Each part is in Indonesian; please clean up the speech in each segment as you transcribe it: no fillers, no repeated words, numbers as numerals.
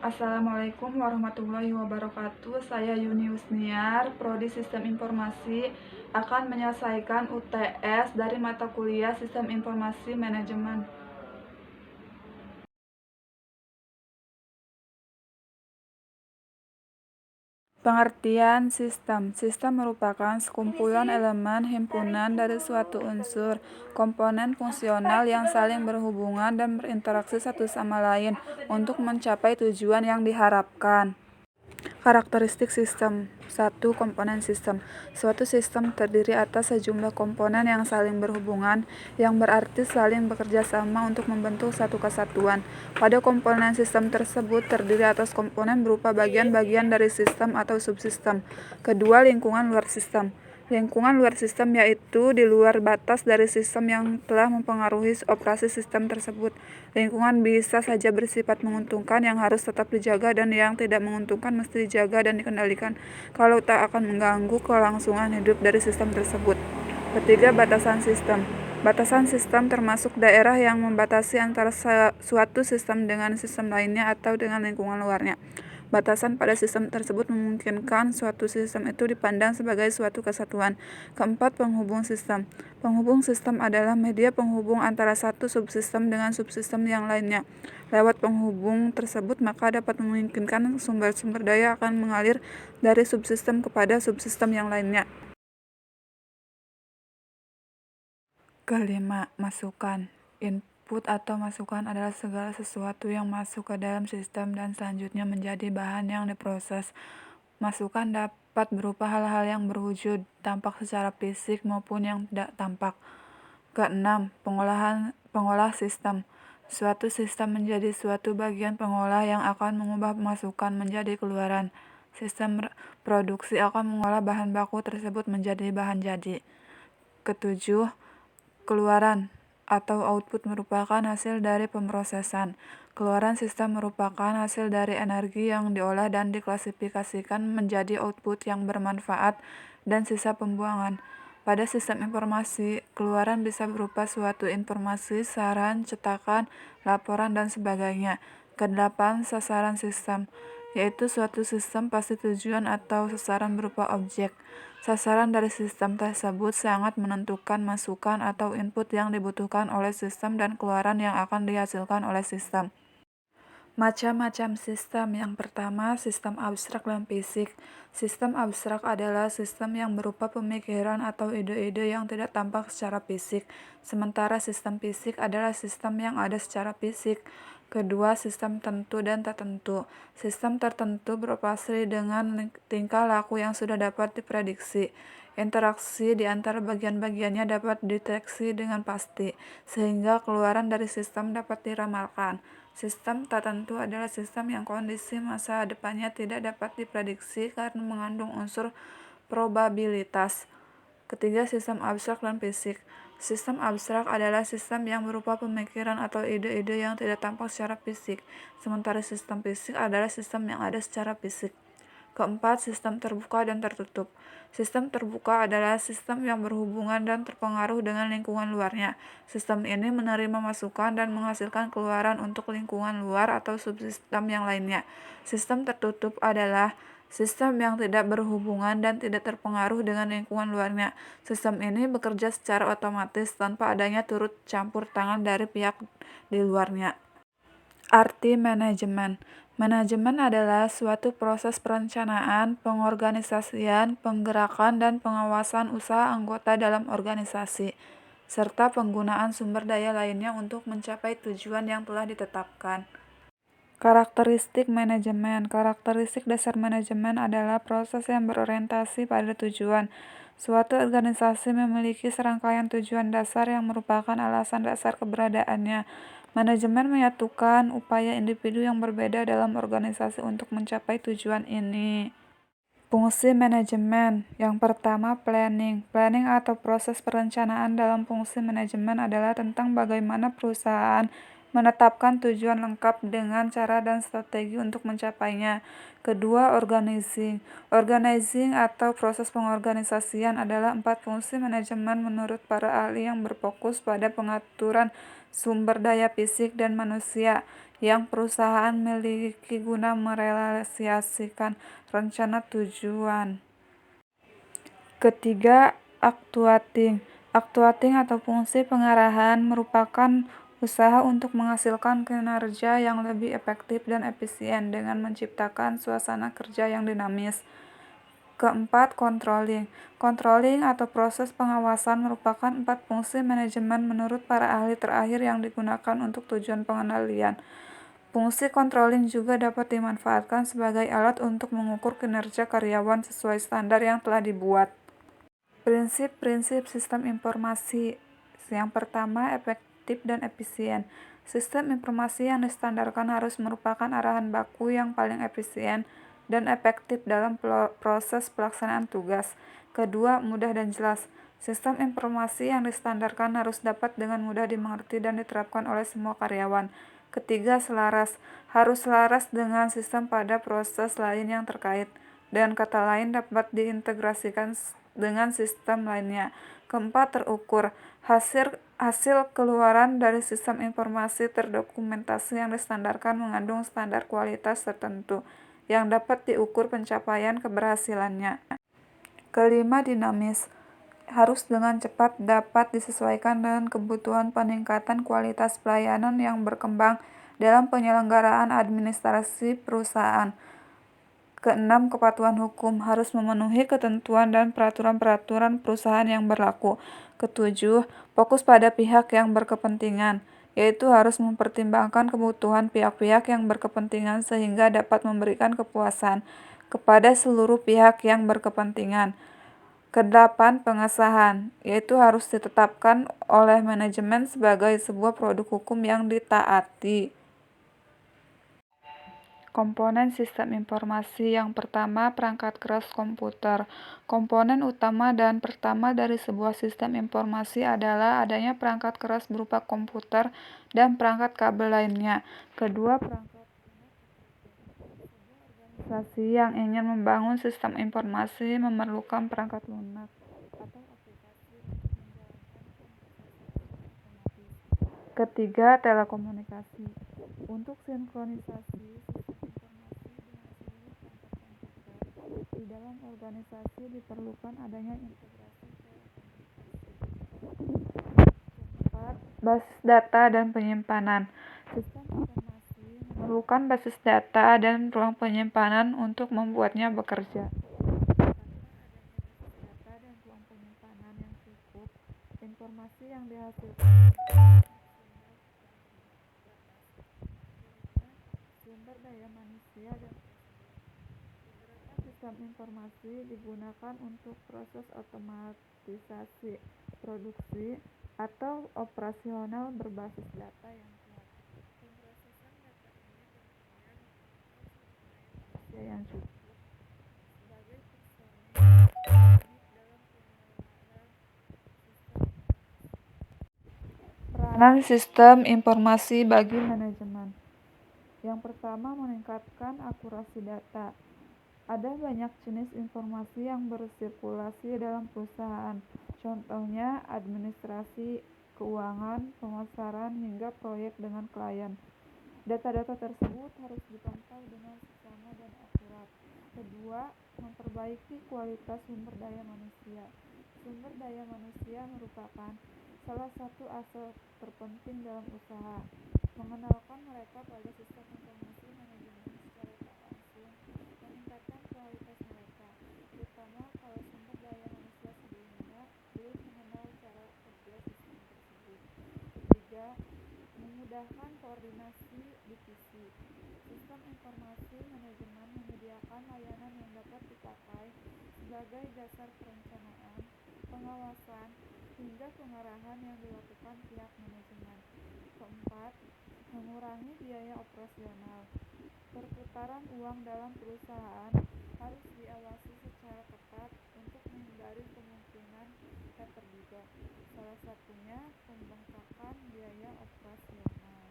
Assalamualaikum warahmatullahi wabarakatuh. Saya Yuni Yusniar, Prodi Sistem Informasi, akan menyelesaikan UTS dari mata kuliah Sistem Informasi Manajemen. Pengertian sistem. Sistem merupakan sekumpulan elemen himpunan dari suatu unsur, komponen fungsional yang saling berhubungan dan berinteraksi satu sama lain untuk mencapai tujuan yang diharapkan. Karakteristik sistem. 1. Komponen sistem. Suatu sistem terdiri atas sejumlah komponen yang saling berhubungan, yang berarti saling bekerja sama untuk membentuk satu kesatuan. Pada komponen sistem tersebut terdiri atas komponen berupa bagian-bagian dari sistem atau subsistem. Kedua, lingkungan luar sistem. Lingkungan luar sistem yaitu di luar batas dari sistem yang telah mempengaruhi operasi sistem tersebut. Lingkungan bisa saja bersifat menguntungkan yang harus tetap dijaga dan yang tidak menguntungkan mesti dijaga dan dikendalikan kalau tak akan mengganggu kelangsungan hidup dari sistem tersebut. Ketiga, batasan sistem. Batasan sistem termasuk daerah yang membatasi antara suatu sistem dengan sistem lainnya atau dengan lingkungan luarnya. Batasan pada sistem tersebut memungkinkan suatu sistem itu dipandang sebagai suatu kesatuan. Keempat, penghubung sistem. Penghubung sistem adalah media penghubung antara satu subsistem dengan subsistem yang lainnya. Lewat penghubung tersebut maka dapat memungkinkan sumber-sumber daya akan mengalir dari subsistem kepada subsistem yang lainnya. Kelima, masukan. Input atau masukan adalah segala sesuatu yang masuk ke dalam sistem dan selanjutnya menjadi bahan yang diproses. Masukan dapat berupa hal-hal yang berwujud, tampak secara fisik maupun yang tidak tampak. Keenam, pengolah sistem. Suatu sistem menjadi suatu bagian pengolah yang akan mengubah masukan menjadi keluaran. Sistem produksi akan mengolah bahan baku tersebut menjadi bahan jadi. Ketujuh, keluaran atau output merupakan hasil dari pemrosesan. Keluaran sistem merupakan hasil dari energi yang diolah dan diklasifikasikan menjadi output yang bermanfaat dan sisa pembuangan. Pada sistem informasi, keluaran bisa berupa suatu informasi, saran, cetakan, laporan, dan sebagainya. Kedelapan, sasaran sistem, yaitu suatu sistem pasti tujuan atau sasaran berupa objek. Sasaran dari sistem tersebut sangat menentukan masukan atau input yang dibutuhkan oleh sistem dan keluaran yang akan dihasilkan oleh sistem. Macam-macam sistem. Yang pertama, sistem abstrak dan fisik. Sistem abstrak adalah sistem yang berupa pemikiran atau ide-ide yang tidak tampak secara fisik, sementara sistem fisik adalah sistem yang ada secara fisik. Kedua, sistem tentu dan tak tentu. Sistem tertentu beroperasi dengan tingkah laku yang sudah dapat diprediksi. Interaksi di antara bagian-bagiannya dapat dideteksi dengan pasti, sehingga keluaran dari sistem dapat diramalkan. Sistem tak tentu adalah sistem yang kondisi masa depannya tidak dapat diprediksi karena mengandung unsur probabilitas. Ketiga, sistem abstrak dan fisik. Sistem abstrak adalah sistem yang berupa pemikiran atau ide-ide yang tidak tampak secara fisik, sementara sistem fisik adalah sistem yang ada secara fisik. Keempat, sistem terbuka dan tertutup. Sistem terbuka adalah sistem yang berhubungan dan terpengaruh dengan lingkungan luarnya. Sistem ini menerima masukan dan menghasilkan keluaran untuk lingkungan luar atau subsistem yang lainnya. Sistem tertutup adalah sistem yang tidak berhubungan dan tidak terpengaruh dengan lingkungan luarnya. Sistem ini bekerja secara otomatis tanpa adanya turut campur tangan dari pihak di luarnya. Arti manajemen. Manajemen adalah suatu proses perencanaan, pengorganisasian, penggerakan, dan pengawasan usaha anggota dalam organisasi, serta penggunaan sumber daya lainnya untuk mencapai tujuan yang telah ditetapkan. Karakteristik manajemen. Karakteristik dasar manajemen adalah proses yang berorientasi pada tujuan. Suatu organisasi memiliki serangkaian tujuan dasar yang merupakan alasan dasar keberadaannya. Manajemen menyatukan upaya individu yang berbeda dalam organisasi untuk mencapai tujuan ini. Fungsi manajemen. Yang pertama, planning. Planning atau proses perencanaan dalam fungsi manajemen adalah tentang bagaimana perusahaan menetapkan tujuan lengkap dengan cara dan strategi untuk mencapainya. Kedua, organizing. Organizing atau proses pengorganisasian adalah 4 fungsi manajemen menurut para ahli yang berfokus pada pengaturan sumber daya fisik dan manusia. yang perusahaan miliki guna merealisasikan rencana tujuan. Ketiga, actuating. Actuating atau fungsi pengarahan merupakan usaha untuk menghasilkan kinerja yang lebih efektif dan efisien dengan menciptakan suasana kerja yang dinamis. Keempat, controlling. Controlling atau proses pengawasan merupakan 4 fungsi manajemen menurut para ahli terakhir yang digunakan untuk tujuan pengendalian. Fungsi controlling juga dapat dimanfaatkan sebagai alat untuk mengukur kinerja karyawan sesuai standar yang telah dibuat. Prinsip-prinsip sistem informasi. Yang pertama, efektif dan efisien. Sistem informasi yang distandarkan harus merupakan arahan baku yang paling efisien dan efektif dalam proses pelaksanaan tugas. Kedua, mudah dan jelas. Sistem informasi yang distandarkan harus dapat dengan mudah dimengerti dan diterapkan oleh semua karyawan. Ketiga, selaras. Harus selaras dengan sistem pada proses lain yang terkait. Dengan kata lain, dapat diintegrasikan dengan sistem lainnya. Keempat, terukur. Hasil keluaran dari sistem informasi terdokumentasi yang distandarkan mengandung standar kualitas tertentu yang dapat diukur pencapaian keberhasilannya. Kelima, dinamis. Harus dengan cepat dapat disesuaikan dengan kebutuhan peningkatan kualitas pelayanan yang berkembang dalam penyelenggaraan administrasi perusahaan. Keenam, kepatuhan hukum. Harus memenuhi ketentuan dan peraturan-peraturan perusahaan yang berlaku. Ketujuh, fokus pada pihak yang berkepentingan, yaitu harus mempertimbangkan kebutuhan pihak-pihak yang berkepentingan sehingga dapat memberikan kepuasan kepada seluruh pihak yang berkepentingan. Kedelapan, pengesahan, yaitu harus ditetapkan oleh manajemen sebagai sebuah produk hukum yang ditaati. Komponen sistem informasi. Yang pertama, perangkat keras komputer. Komponen utama dan pertama dari sebuah sistem informasi adalah adanya perangkat keras berupa komputer dan perangkat kabel lainnya. Kedua, perangkat organisasi yang ingin membangun sistem informasi memerlukan perangkat lunak atau aplikasi untuk menjalankan komputasi otomatis. Ketiga, telekomunikasi. Untuk sinkronisasi di dalam organisasi diperlukan adanya integrasi telekomunikasi. Keempat, basis data dan penyimpanan. Sistem informasi memerlukan basis data dan ruang penyimpanan untuk membuatnya bekerja. Tanpa adanya basis data dan ruang penyimpanan yang cukup, informasi yang dihasilkan sumber daya manusia dan sistem informasi digunakan untuk proses otomatisasi, produksi, atau operasional berbasis data yang kuat. Pemrosesan data ini tentunya membutuhkan sumber daya manusia yang cukup sebagai personil dalam pengelolaan sistem informasi. Peranan sistem informasi bagi manajemen. Yang pertama, meningkatkan akurasi data. Ada banyak jenis informasi yang bersirkulasi dalam perusahaan, contohnya administrasi, keuangan, pemasaran, hingga proyek dengan klien. Data-data tersebut harus dipantau dengan seksama dan akurat. Kedua, memperbaiki kualitas sumber daya manusia. Sumber daya manusia merupakan salah satu aset terpenting dalam usaha. Mengenalkan mereka pada sistem informasi manajemen secara tak langsung meningkatkan kualitas mereka, terutama kalau sumber daya manusia sebelumnya belum mengenal cara kerja sistem tersebut. Ketiga, memudahkan koordinasi divisi. Sistem informasi manajemen menyediakan layanan yang dapat dipakai sebagai dasar perencanaan, pengawasan, hingga pengarahan yang dilakukan pihak manajemen. Keempat, mengurangi biaya operasional. Perputaran uang dalam perusahaan harus diawasi secara ketat untuk menghindari kemungkinan tak terduga, salah satunya pembengkakan biaya operasional.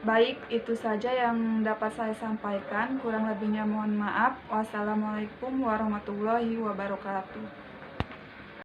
Baik, itu saja yang dapat saya sampaikan. Kurang lebihnya mohon maaf. Wassalamualaikum warahmatullahi wabarakatuh.